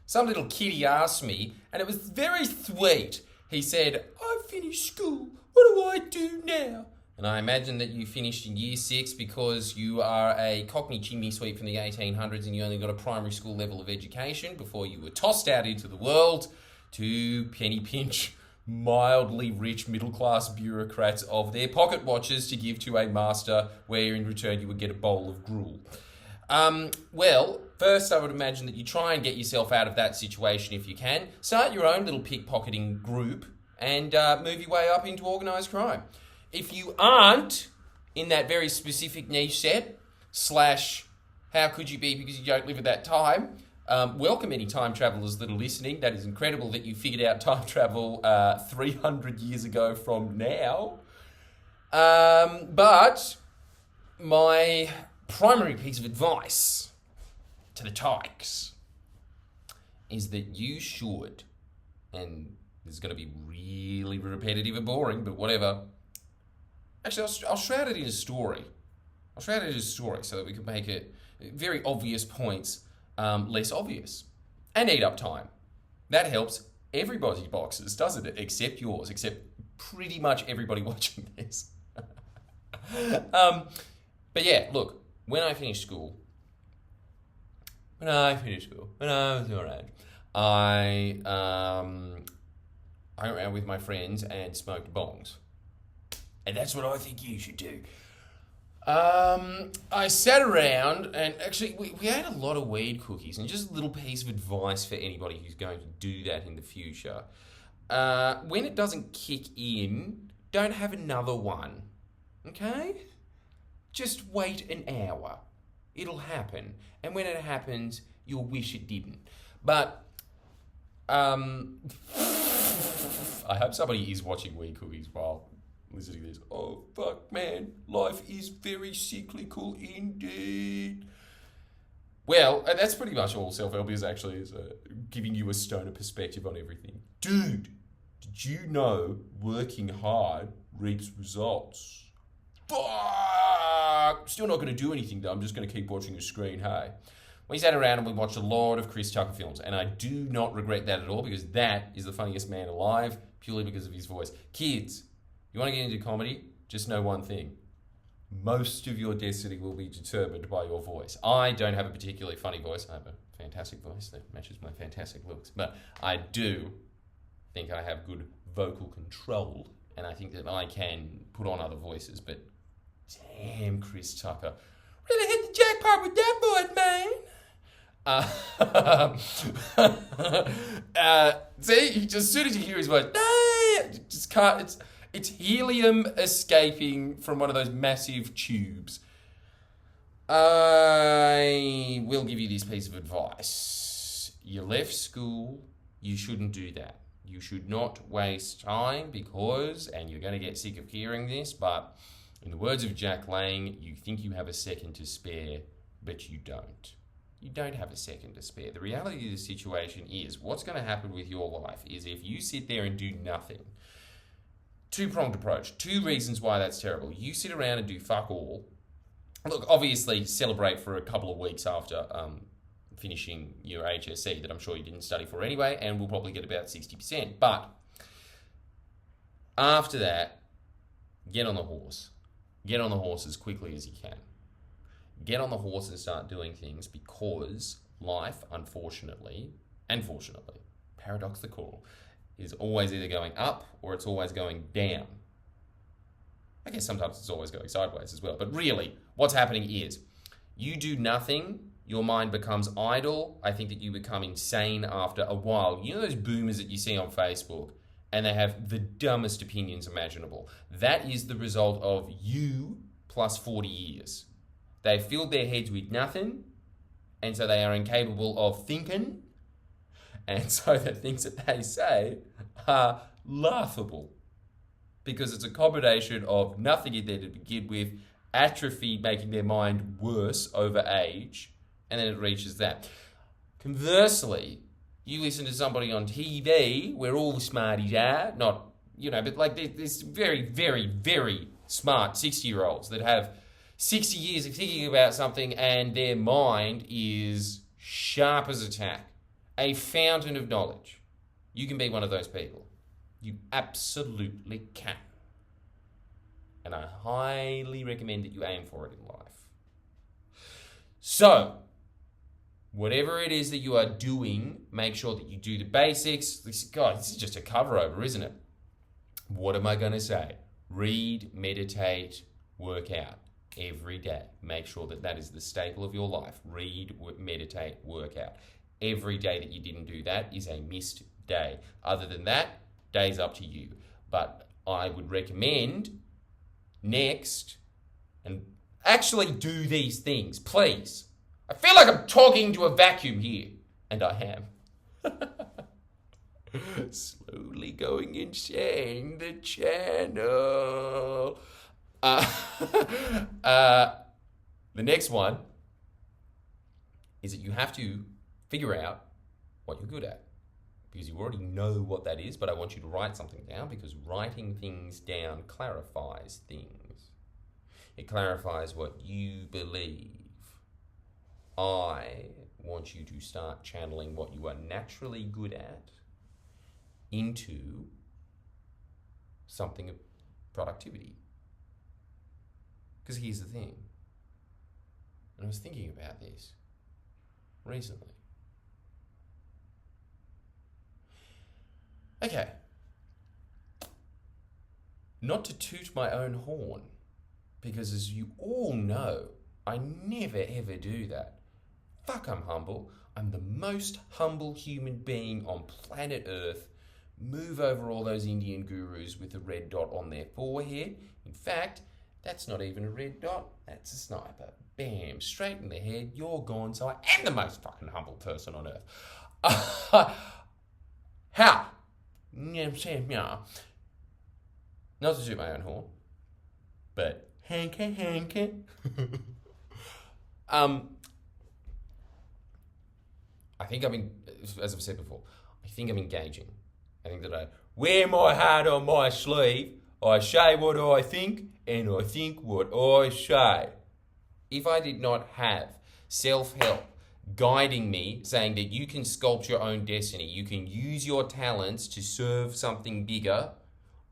Some little kiddie asked me, and it was very sweet. He said, I finished school. What do I do now? And I imagine that you finished in year 6 because you are a Cockney chimney sweep from the 1800s and you only got a primary school level of education before you were tossed out into the world to penny pinch mildly rich middle-class bureaucrats of their pocket watches to give to a master where in return you would get a bowl of gruel. Well, first I would imagine that you try and get yourself out of that situation if you can. Start your own little pickpocketing group and move your way up into organised crime. If you aren't in that very specific niche set, / how could you be because you don't live at that time, welcome any time travellers that are listening. That is incredible that you figured out time travel 300 years ago from now. But my primary piece of advice to the tykes is that you should, and this is going to be really repetitive and boring, but whatever. Actually, I'll shroud it in a story. I'll shroud it in a story so that we can make it very obvious points less obvious. And eat up time. That helps everybody's boxes, doesn't it? Except yours, except pretty much everybody watching this. But yeah, look, when I finished school, when I was your age, I went around with my friends and smoked bongs. And that's what I think you should do. I sat around and actually we ate a lot of weed cookies, and just a little piece of advice for anybody who's going to do that in the future. When it doesn't kick in, don't have another one. Okay? Just wait an hour. It'll happen. And when it happens, you'll wish it didn't. But I hope somebody is watching weed cookies while listening to this. Oh, fuck, man. Life is very cyclical indeed. Well, that's pretty much all self-help is actually, is giving you a stoner perspective on everything. Dude, did you know working hard reaps results? Fuck! Still not going to do anything, though. I'm just going to keep watching the screen, hey? We sat around and we watched a lot of Chris Tucker films, and I do not regret that at all, because that is the funniest man alive, purely because of his voice. Kids, you want to get into comedy? Just know one thing. Most of your destiny will be determined by your voice. I don't have a particularly funny voice. I have a fantastic voice that matches my fantastic looks. But I do think I have good vocal control, and I think that I can put on other voices. But damn, Chris Tucker really hit the jackpot with that voice, man. See, just as soon as you hear his voice, just can't. It's helium escaping from one of those massive tubes. I will give you this piece of advice. You left school, you shouldn't do that. You should not waste time because, and you're going to get sick of hearing this, but in the words of Jack Lang, you think you have a second to spare, but you don't. You don't have a second to spare. The reality of the situation is, what's going to happen with your life is if you sit there and do nothing. Two-pronged approach. 2 reasons why that's terrible. You sit around and do fuck all. Look, obviously celebrate for a couple of weeks after finishing your HSC that I'm sure you didn't study for anyway, and we'll probably get about 60%. But after that, get on the horse. Get on the horse as quickly as you can. Get on the horse and start doing things, because life, unfortunately, and fortunately, paradoxical, is always either going up or it's always going down. I guess sometimes it's always going sideways as well. But really, what's happening is you do nothing, your mind becomes idle. I think that you become insane after a while. You know those boomers that you see on Facebook and they have the dumbest opinions imaginable? That is the result of you plus 40 years. They filled their heads with nothing, and so they are incapable of thinking. And so the things that they say are laughable, because it's a combination of nothing in there to begin with, atrophy making their mind worse over age, and then it reaches that. Conversely, you listen to somebody on TV where all the smarties are, not, but like there's very, very, very smart 60-year-olds that have 60 years of thinking about something and their mind is sharp as a tack. a fountain of knowledge. You can be one of those people. You absolutely can. And I highly recommend that you aim for it in life. So, whatever it is that you are doing, make sure that you do the basics. God, this is just a cover over, isn't it? What am I going to say? Read, meditate, work out every day. Make sure that that is the staple of your life. Read, meditate, work out. Every day that you didn't do that is a missed day. Other than that, day's up to you. But I would recommend next, and actually do these things, please. I feel like I'm talking to a vacuum here, and I am. Slowly going insane, the channel. The next one is that you have to figure out what you're good at. Because you already know what that is, but I want you to write something down, because writing things down clarifies things. It clarifies what you believe. I want you to start channeling what you are naturally good at into something of productivity. Because here's the thing, and I was thinking about this recently. Okay, not to toot my own horn, because as you all know, I never ever do that. Fuck, I'm humble. I'm the most humble human being on planet Earth. Move over all those Indian gurus with a red dot on their forehead. In fact, that's not even a red dot, that's a sniper. Bam, straight in the head, you're gone, so I am the most fucking humble person on Earth. How? Not to toot my own horn, but hanka. I think as I've said before, I think I'm engaging. I think that I wear my heart on my sleeve, I say what I think, and I think what I say. If I did not have self-help guiding me, saying that you can sculpt your own destiny, you can use your talents to serve something bigger,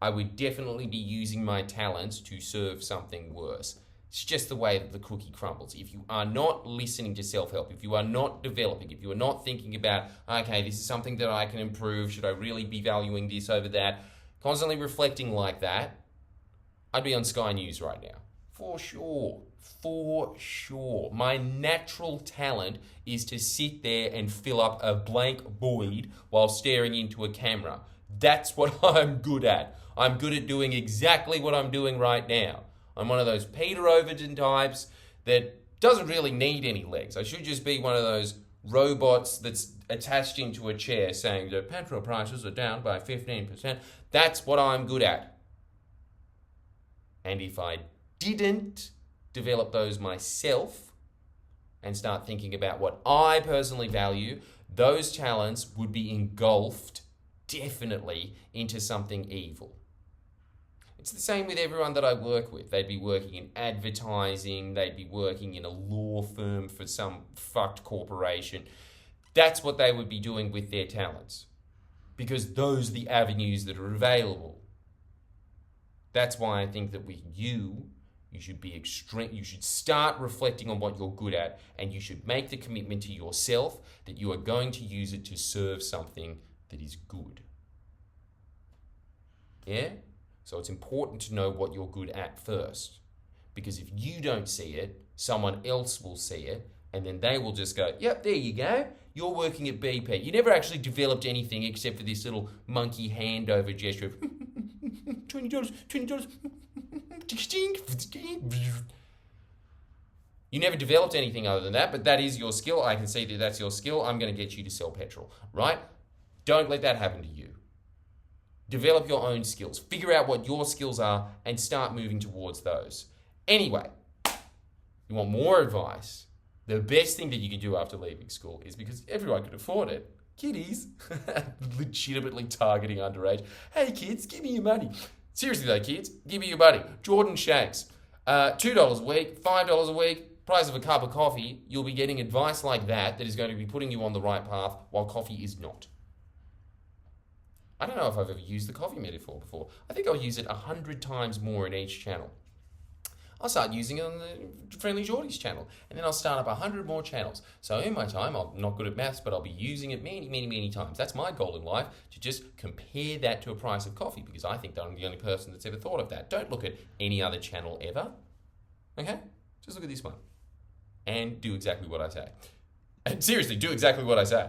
I would definitely be using my talents to serve something worse. It's just the way that the cookie crumbles. If you are not listening to self-help, if you are not developing, if you are not thinking about, okay, this is something that I can improve, should I really be valuing this over that, constantly reflecting like that, I'd be on Sky News right now. For sure. My natural talent is to sit there and fill up a blank void while staring into a camera. That's what I'm good at. I'm good at doing exactly what I'm doing right now. I'm one of those Peter Overton types that doesn't really need any legs. I should just be one of those robots that's attached into a chair saying that petrol prices are down by 15%. That's what I'm good at. And if I didn't develop those myself and start thinking about what I personally value, those talents would be engulfed definitely into something evil. It's the same with everyone that I work with. They'd be working in advertising, they'd be working in a law firm for some fucked corporation. That's what they would be doing with their talents, because those are the avenues that are available. That's why I think that you should be extreme. You should start reflecting on what you're good at, and you should make the commitment to yourself that you are going to use it to serve something that is good. Yeah? So it's important to know what you're good at first, because if you don't see it, someone else will see it, and then they will just go, yep, there you go. You're working at BP. You never actually developed anything except for this little monkey handover gesture of $20. You never developed anything other than that, but that is your skill. I can see that that's your skill. I'm going to get you to sell petrol, right? Don't let that happen to you. Develop your own skills. Figure out what your skills are and start moving towards those. Anyway, you want more advice? The best thing that you can do after leaving school is, because everyone can afford it, kiddies, legitimately targeting underage. Hey kids, give me your money. Seriously though, kids, give me your money. Jordan Shanks, $2 a week, $5 a week, price of a cup of coffee, you'll be getting advice like that is going to be putting you on the right path, while coffee is not. I don't know if I've ever used the coffee metaphor before. I think I'll use it 100 times more in each channel. I'll start using it on the Friendly Geordies channel, and then I'll start up 100 more channels. So in my time, I'm not good at maths, but I'll be using it many, many, many times. That's my goal in life, to just compare that to a price of coffee, because I think that I'm the only person that's ever thought of that. Don't look at any other channel ever, okay? Just look at this one, and do exactly what I say. And seriously, do exactly what I say.